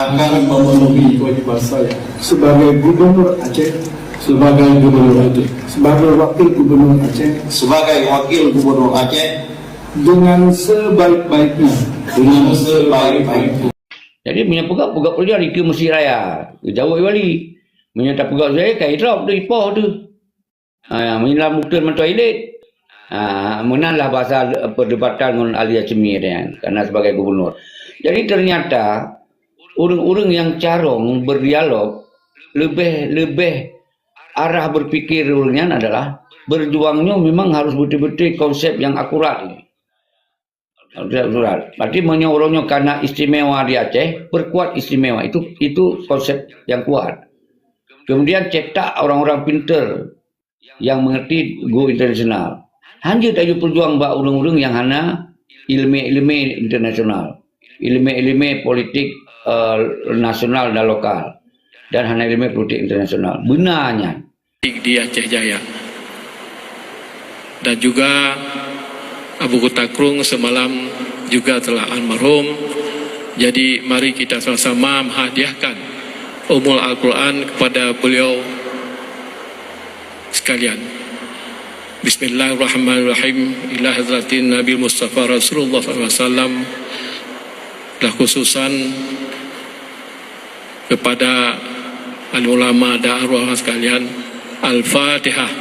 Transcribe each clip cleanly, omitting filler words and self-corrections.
akan memenuhi kewajiban saya sebagai Gubernur Aceh, sebagai Gubernur Aceh, sebagai Wakil Gubernur Aceh, sebagai Wakil Gubernur Aceh dengan sebaik-baiknya, Jadi punya pegak kerja di ke Mesir Raya, jauh wali. Menyata pegak saya kai drop tu ipoh tu. Menyelam muktur men toilet. Menanlah bahasa perdebatan dengan Ali Hashimi kan, karena sebagai gubernur. Jadi ternyata orang-orang yang carong berdialog lebih arah berpikir orangnya adalah berjuangnya memang harus betul-betul konsep yang akurat ini. Berarti menyorongnya karena istimewa di Aceh, perkuat istimewa itu konsep yang kuat. Kemudian cetak orang-orang pintar yang mengerti go internasional. Hanya tajuk perjuang bak orang-orang yang hana ilmu-ilmu internasional, ilmu-ilmu politik nasional dan lokal, dan hana ilmu politik internasional. Benarnya di Aceh Jaya. Dan juga Abu Kutakrung semalam juga telah almarhum. Jadi mari kita sama-sama menghadiahkan Ummul Al-Quran kepada beliau sekalian. Bismillahirrahmanirrahim. Ila hadratin Nabi Mustafa Rasulullah SAW. Dan khususan kepada al-ulama dan arwah sekalian. Al-Fatihah.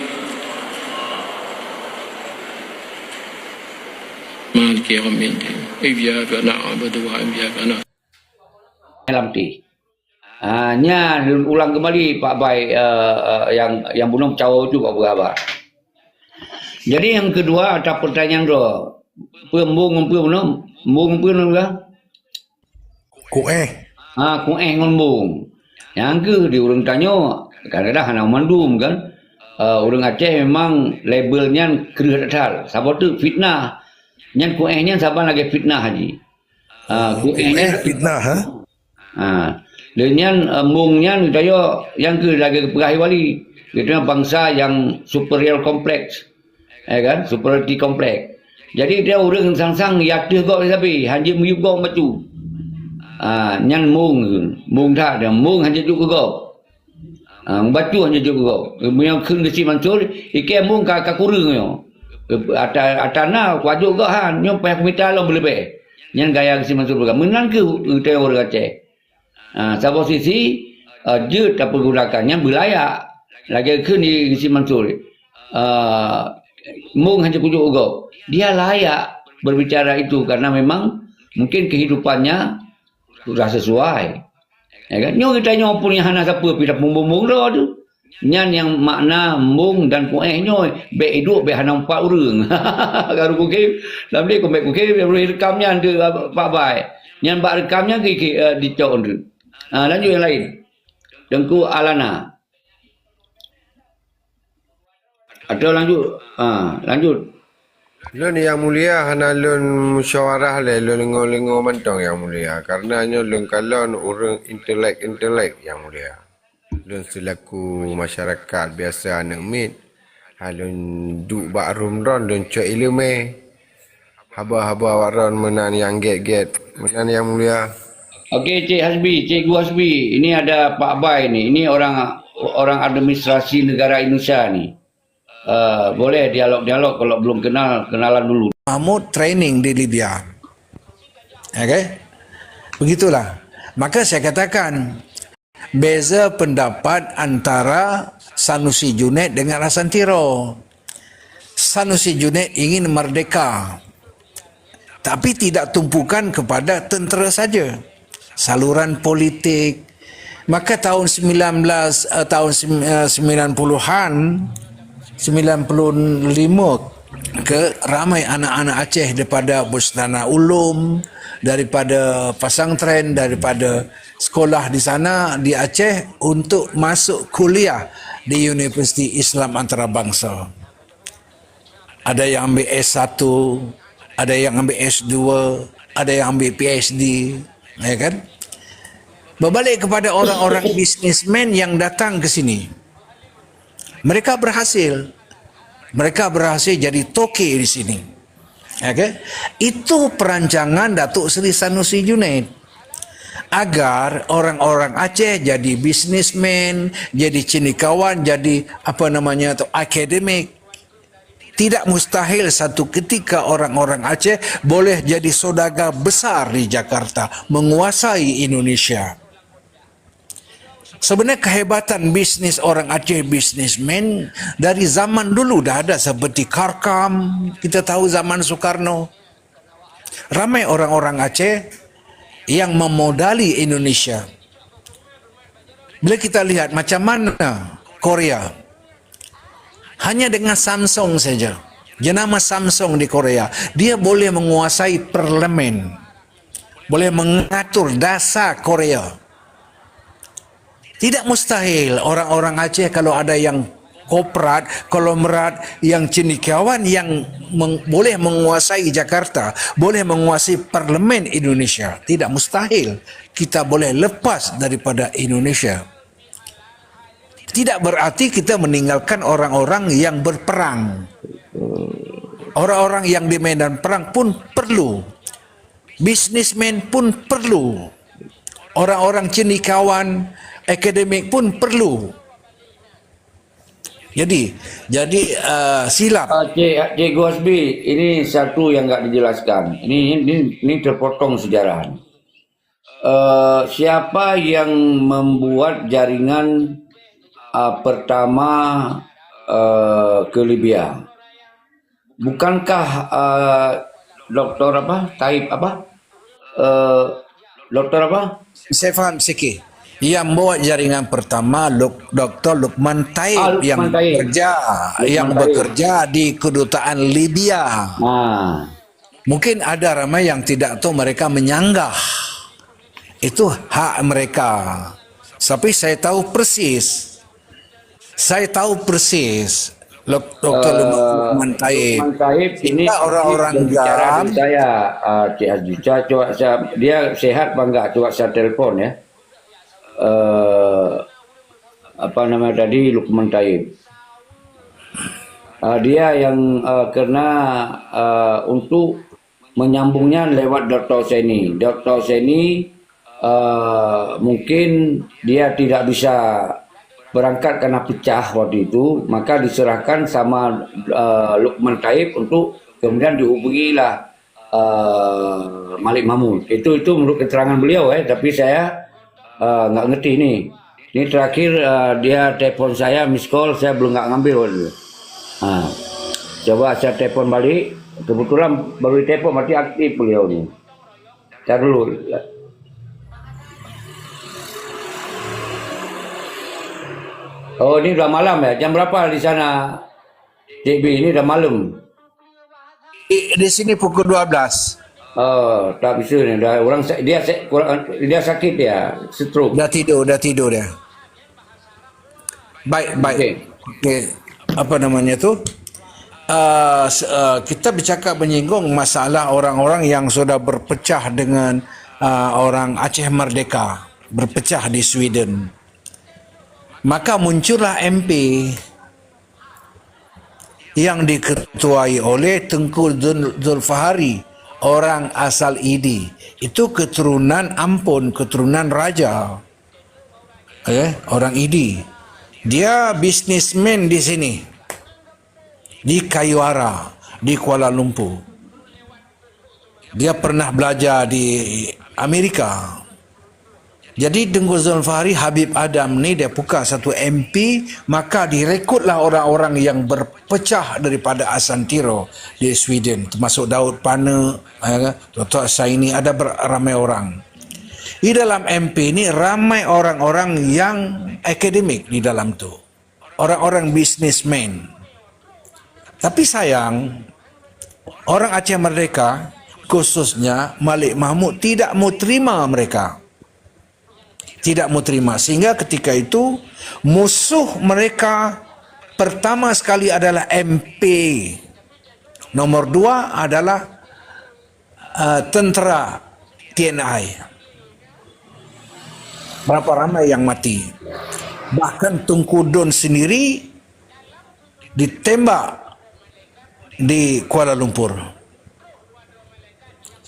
Maliki yaumiddin. Iyyaka na'budu wa iyyaka nasta'in. Lamti. Nya ulang kembali Pak Bai yang belum cawa juga berapa. Jadi yang kedua ada pertanyaan tu. Pembung juga. Kueh. Kueh ngombong. Yang ke dia orang tanya, kadang-kadang hana mandum kan. Orang Aceh memang labelnya kerah datal. Siapa tu fitnah. Nyan kuehnya siapa lagi fitnah haji. Kuehnya Fitnah Dengan mungnya tanya yang ke lagi perahi wali. Kita bangsa yang superior kompleks. Kan? Superiority kompleks. Jadi dia orang sang-sang yaktih kau tapi hanya meyugau macu. Nyan mung tak ada mung hanya juga kau. Batu hanya juga kau. Yang kena si Mansur, ikan mung kakurung yo. Atana wajuk kau han, nyo payah minta lo lebih. Nyan gaya si Mansur juga. Menang ke utai orang Aceh. Satu sisi je tak pergunakannya belayak. Lagi kena si Mansur. Mung hanya pujuk kau. Dia layak berbicara itu karena memang mungkin kehidupannya sudah sesuai. Ya kan? Nyo kita nyo punya hana siapa pindah bumbung dah tu. Nyan yang makna mung dan kueh nyo be hidup be hana 4 orang. Garu kukim, dalam dia kompak kukim boleh rekamnya tu Pak Bai. Nyan bak rekamnya ke dicok tu. Lanjut yang lain. Dengku Alana. Ada lanjut. Lanjut. Lun yang mulia hana lun musyawarah le lun lengo mentong yang mulia karena lun kalon orang intelek yang mulia. Lun selaku masyarakat biasa anak mit halun duk bak rumron lun cok ilmu haba waron menan yang get menan yang mulia. Okey Cikgu Hasbi, ini ada Pak Bai ni. Ini orang administrasi negara Indonesia ni. Boleh dialog kalau belum kenalan dulu. Mahmud training di Libya. Okey. Begitulah. Maka saya katakan beza pendapat antara Sanusi Junaid dengan Hasan Tiro. Sanusi Junaid ingin merdeka. Tapi tidak tumpukan kepada tentera saja. Saluran politik. Maka tahun 90-an 95 ke ramai anak-anak Aceh daripada Bustana Ulum, daripada pesantren, daripada sekolah di sana di Aceh untuk masuk kuliah di Universiti Islam Antarabangsa. Ada yang ambil S1, ada yang ambil S2, ada yang ambil PhD, ya kan? Berbalik kepada orang-orang bisnismen yang datang ke sini. Mereka berhasil jadi toke di sini. Okay? Itu perancangan Datuk Seri Sanusi Junaid. agar orang-orang Aceh jadi bisnismen, jadi cendekiawan, jadi akademik. Tidak mustahil satu ketika orang-orang Aceh boleh jadi saudagar besar di Jakarta, menguasai Indonesia. Sebenarnya kehebatan bisnis orang Aceh, bisnismen, dari zaman dulu dah ada, seperti Karkam, kita tahu zaman Soekarno. Ramai orang-orang Aceh yang memodali Indonesia. Bila kita lihat macam mana Korea, hanya dengan Samsung saja, jenama Samsung di Korea, dia boleh menguasai parlimen, boleh mengatur dasar Korea. Tidak mustahil orang-orang Aceh kalau ada yang korporat, konglomerat, yang cendekiawan yang boleh menguasai Jakarta, boleh menguasai parlimen Indonesia. Tidak mustahil kita boleh lepas daripada Indonesia. Tidak berarti kita meninggalkan orang-orang yang berperang. Orang-orang yang di medan perang pun perlu. Bisnismen pun perlu. Orang-orang cendekiawan, akademik pun perlu. Jadi silap. Cikgu Hasbi, ini satu yang enggak dijelaskan. Ini terpotong sejarah. Siapa yang membuat jaringan pertama ke Libya? Bukankah Doktor Taib Doktor Saya faham sikit. Yang membawa jaringan pertama Dr. Lukman Taib yang bekerja di kedutaan Libya. Mungkin ada ramai yang tidak tahu, mereka menyanggah. Itu hak mereka. Tapi saya tahu persis. Dr. Lukman Taib. Lukman Taib ini orang-orang bicara dengan saya, Cik Haji. Dia sehat bangga, coba saya telefon ya. Lukman Taib. Dia yang kena untuk menyambungnya lewat Dr. Seni. Dr. Seni mungkin dia tidak bisa berangkat karena pecah waktu itu, maka diserahkan sama Lukman Taib untuk kemudian dihubungilah Malik Mahmud. Itu menurut keterangan beliau tapi saya nggak ngerti nih. Ini terakhir dia telepon saya, miss call, saya belum nggak ngambil waktu. Coba saya telepon balik, kebetulan baru ditelepon, berarti aktif beliau nih. Cari dulu. Oh, ini udah malam ya? Jam berapa di sana? JB, ini udah malam. Di sini pukul 12. Oh, tak bisa ni. Dia sakit ya, stroke. Dah tidur dia. Baik. Okay. Kita bercakap menyinggung masalah orang-orang yang sudah berpecah dengan orang Aceh Merdeka, berpecah di Sweden. Maka muncullah MP yang diketuai oleh Tengku Zulfahari, orang asal ID. Itu keturunan raja. Orang ID. Dia bisnismen di sini. Di Kayuara, di Kuala Lumpur. Dia pernah belajar di Amerika. Jadi Tengku Zulfahari, Habib Adam ni dia buka satu MP, maka direkodlah orang-orang yang berpecah daripada Asantiro di Sweden, termasuk Daud Pane, Dr. Saini, ada ramai orang. Di dalam MP ni ramai orang-orang yang akademik di dalam tu. Orang-orang bisnismen. Tapi sayang, orang Aceh Merdeka, khususnya Malik Mahmud, tidak mau terima mereka. Tidak mau terima. Sehingga ketika itu musuh mereka pertama sekali adalah MP. Nomor 2 adalah tentera TNI. Berapa ramai yang mati. Bahkan Tunku Don sendiri ditembak di Kuala Lumpur.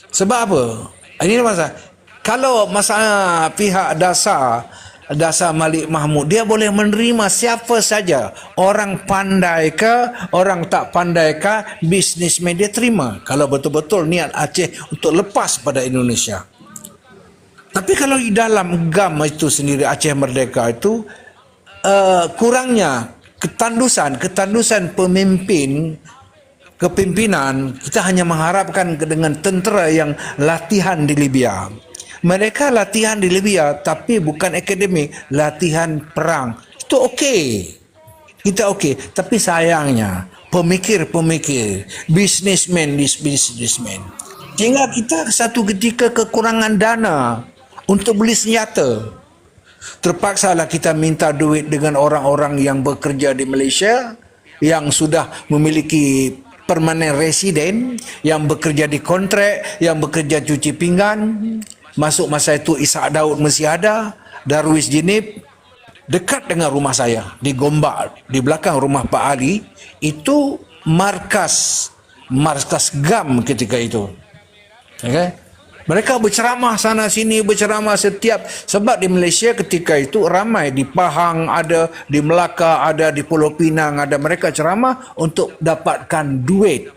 Sebab apa? Ini masalah. Kalau masalah pihak dasar Malik Mahmud, dia boleh menerima siapa saja, orang pandai ke, orang tak pandai ke, bisnismen dia terima kalau betul-betul niat Aceh untuk lepas pada Indonesia. Tapi kalau di dalam GAM itu sendiri, Aceh Merdeka itu, kurangnya ketandusan kepimpinan, kita hanya mengharapkan dengan tentera yang latihan di Libya. Mereka latihan di Libya tapi bukan akademik, latihan perang. Itu okey. Kita okey, tapi sayangnya pemikir-pemikir, businessman, sehingga kita satu ketika kekurangan dana untuk beli senjata. Terpaksalah kita minta duit dengan orang-orang yang bekerja di Malaysia, yang sudah memiliki permanent resident, yang bekerja di kontrak, yang bekerja cuci pinggan. Masuk masa itu Ishak Daud mesti ada, Darwis Jinib, dekat dengan rumah saya di Gombak, di belakang rumah Pak Ali, itu markas GAM ketika itu. Okay? Mereka berceramah sana sini, berceramah setiap, sebab di Malaysia ketika itu ramai, di Pahang ada, di Melaka ada, di Pulau Pinang ada, mereka ceramah untuk dapatkan duit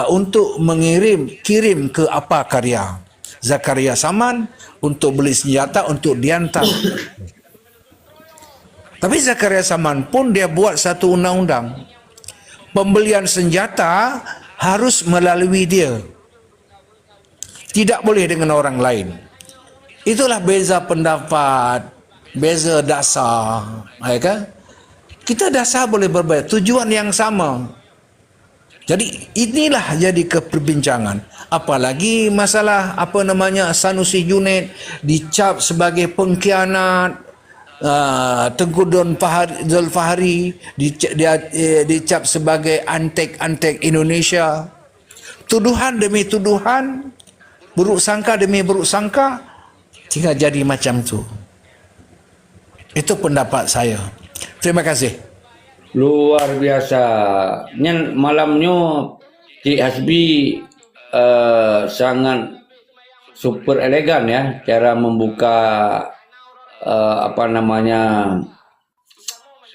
untuk kirim ke apa karya Zakaria Saman untuk beli senjata untuk dihantar. Tapi Zakaria Saman pun dia buat satu undang-undang, pembelian senjata harus melalui dia, tidak boleh dengan orang lain. Itulah beza pendapat, beza dasar, ya kan? Kita dasar boleh berbeza, tujuan yang sama. Jadi inilah jadi keperbincangan. Apalagi masalah Sanusi Junaid dicap sebagai pengkhianat, Tengku Zulfahari dicap sebagai antek Indonesia. Tuduhan demi tuduhan, buruk sangka demi buruk sangka, tinggal jadi macam tu. Itu pendapat saya. Terima kasih. Luar biasa. Nyen malamnya Cik Hasbi sangat super elegan ya cara membuka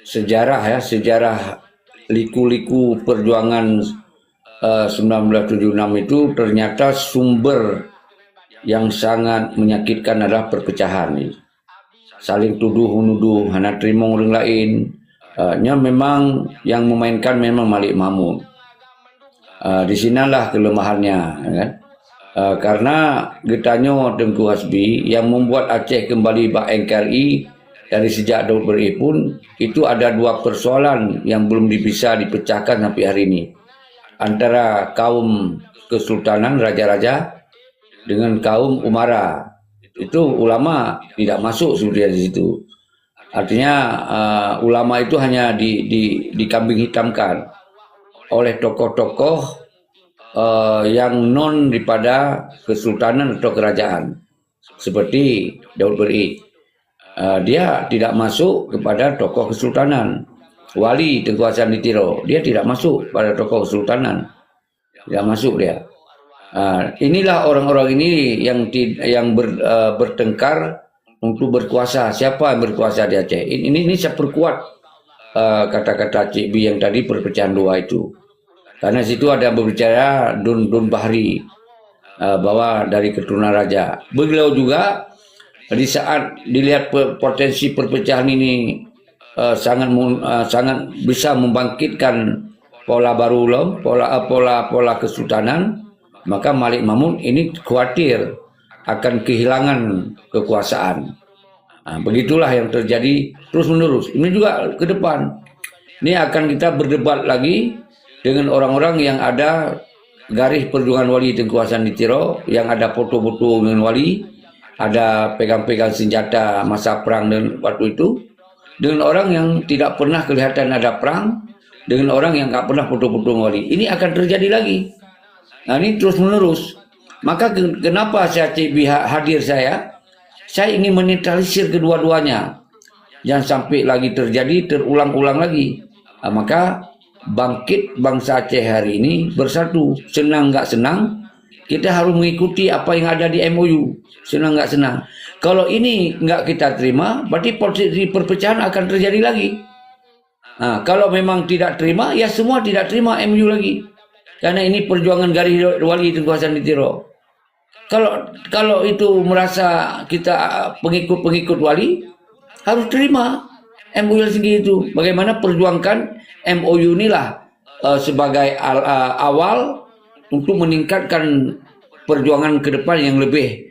sejarah liku-liku perjuangan 1976 itu. Ternyata sumber yang sangat menyakitkan adalah perpecahan ini. Saling tuduh-menuduh, hanya terima orang lain. Memang yang memainkan memang Malik Mahmud. Di sinilah kelemahannya, kan? Karena getanya Tengku Hasbi yang membuat Aceh kembali bak NKRI dari sejak Daud Beri pun, itu ada dua persoalan yang belum bisa dipecahkan sampai hari ini, antara kaum Kesultanan Raja-Raja dengan kaum Umara. Itu ulama tidak masuk sebenarnya di situ. Artinya ulama itu hanya dikambing hitamkan oleh tokoh-tokoh yang non daripada kesultanan atau kerajaan, seperti Daud Beri. Dia tidak masuk kepada tokoh kesultanan. Wali Tengku Hasan Ditiro, dia tidak masuk pada tokoh kesultanan, tidak masuk dia. Inilah orang-orang ini yang bertengkar untuk berkuasa. Siapa yang berkuasa di Aceh? Ini saya perkuat kata-kata Cik B yang tadi, perpecahan dua itu. Karena situ ada berbicara Dun Bahri, bahwa dari keturunan raja. Beliau juga di saat dilihat potensi perpecahan ini sangat bisa membangkitkan pola baru, pola kesultanan, maka Malik Mahmud ini khawatir akan kehilangan kekuasaan. Begitulah yang terjadi terus menerus. Ini juga ke depan. Ini akan kita berdebat lagi dengan orang-orang yang ada garis perjuangan Wali Tengku Hasan Ditiro, yang ada foto-foto dengan Wali, ada pegang-pegang senjata masa perang dan waktu itu, dengan orang yang tidak pernah kelihatan ada perang, dengan orang yang tak pernah foto-foto dengan Wali. Ini akan terjadi lagi. Ini terus menerus. Maka kenapa saya hadir saya ingin menetralisir kedua-duanya. Jangan sampai lagi terjadi, terulang-ulang lagi. Maka bangkit bangsa Aceh hari ini bersatu. Senang tak senang, kita harus mengikuti apa yang ada di MOU. Senang nggak senang. Kalau ini nggak kita terima, berarti posisi perpecahan akan terjadi lagi. Kalau memang tidak terima, ya semua tidak terima MOU lagi. Karena ini perjuangan garis wali Tengku Hasan Ditiro. Kalau itu merasa kita pengikut wali, harus terima MOU sendiri itu. Bagaimana perjuangkan MOU inilah sebagai awal untuk meningkatkan perjuangan ke depan yang lebih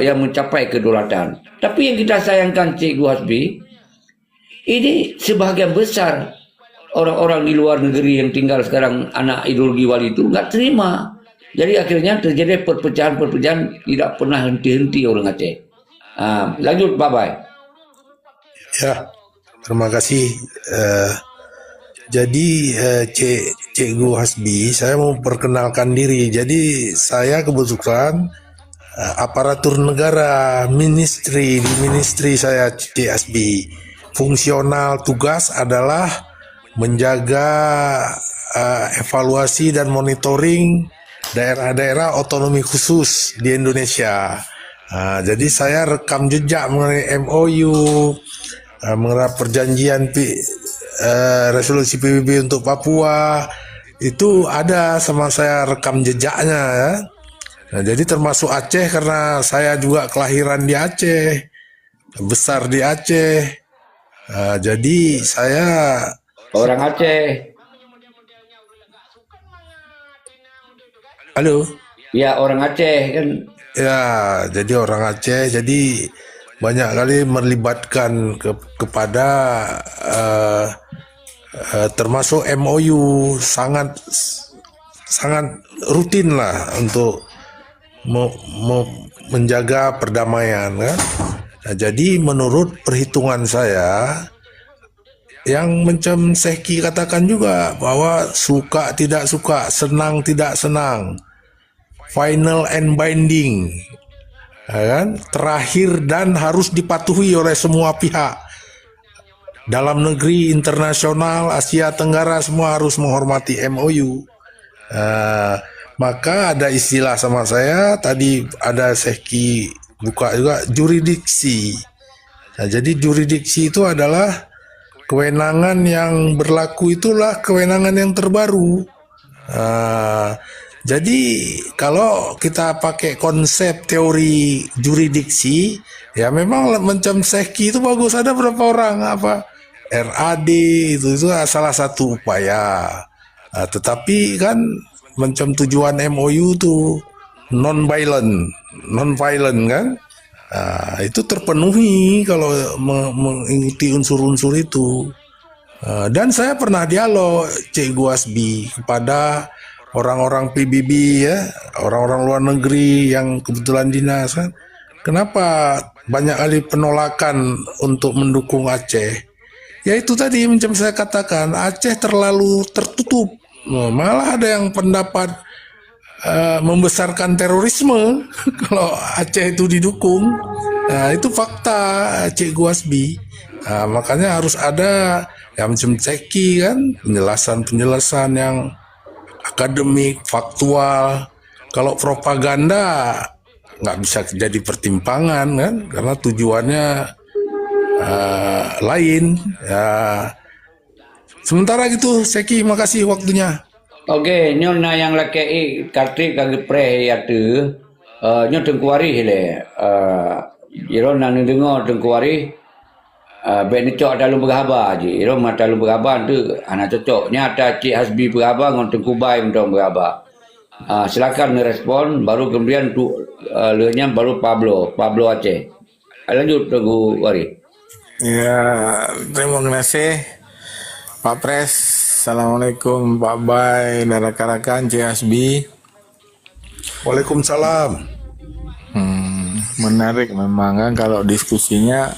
yang mencapai kedaulatan. Tapi yang kita sayangkan Cikgu Hasbi, ini sebahagian besar orang-orang di luar negeri yang tinggal sekarang anak ideologi wali itu nggak terima. Jadi akhirnya terjadi perpecahan tidak pernah henti-henti orang Aceh. Lanjut, bye-bye. Ya, terima kasih. Jadi Cikgu Hasbi, saya mau perkenalkan diri. Jadi saya kebetulan aparatur negara di ministry saya Cik Hasbi. Fungsional tugas adalah menjaga evaluasi dan monitoring daerah-daerah otonomi khusus di Indonesia. Jadi saya rekam jejak mengenai MOU, mengenai perjanjian resolusi PBB untuk Papua, itu ada sama saya rekam jejaknya ya. Jadi termasuk Aceh karena saya juga kelahiran di Aceh, besar di Aceh. Jadi saya orang Aceh. Halo. Ya, orang Aceh kan. Ya, jadi orang Aceh. Jadi banyak kali melibatkan kepada termasuk MOU, sangat rutin lah untuk menjaga perdamaian kan. Nah, jadi menurut perhitungan saya, yang macam Seki katakan juga bahwa suka tidak suka, senang tidak senang, final and binding, kan? Terakhir dan harus dipatuhi oleh semua pihak. Dalam negeri, internasional, Asia Tenggara semua harus menghormati MOU. Maka ada istilah sama saya tadi, ada Seki buka juga, juridiksi. Nah, jadi juridiksi itu adalah kewenangan yang berlaku, itulah kewenangan yang terbaru. Jadi kalau kita pakai konsep teori juridiksi, ya memang macam Seki itu bagus. Ada berapa orang RAD itu salah satu upaya. Tetapi kan macam tujuan MOU itu non-violent kan. Itu terpenuhi kalau mengikuti unsur-unsur itu. Dan saya pernah dialog Cikgu Hasbi kepada orang-orang PBB ya, orang-orang luar negeri yang kebetulan dinas kan. Kenapa banyak kali penolakan untuk mendukung Aceh? Ya itu tadi macam saya katakan, Aceh terlalu tertutup. Malah ada yang pendapat membesarkan terorisme kalau Aceh itu didukung. Nah, itu fakta Cikgu Hasbi. Makanya harus ada yang macam Ceki kan, penjelasan yang akademik, faktual. Kalau propaganda nggak bisa jadi pertimbangan kan, karena tujuannya lain. Ya. Sementara gitu, Seki, makasih waktunya. Okey, nyo na yang laki kartik kage pre ya tu. Nyo tengkuari le. Iro na dengar tengkuari. Ben ni cok dalam berhabar je. Iro mata dalam berhabar tu anak cocoknya ada Cik Hasbi berhabar dengan Tengku Bai untuk berhabar. Silakan respon, baru kemudian tu lehnya baru Pablo Aceh. Lanjut Tengku Wari. Ya, terima kasih Pak Pres. Assalamualaikum Pak Bai dan rakan-rakan Cik Hasbi. Waalaikumsalam. Menarik memang kan kalau diskusinya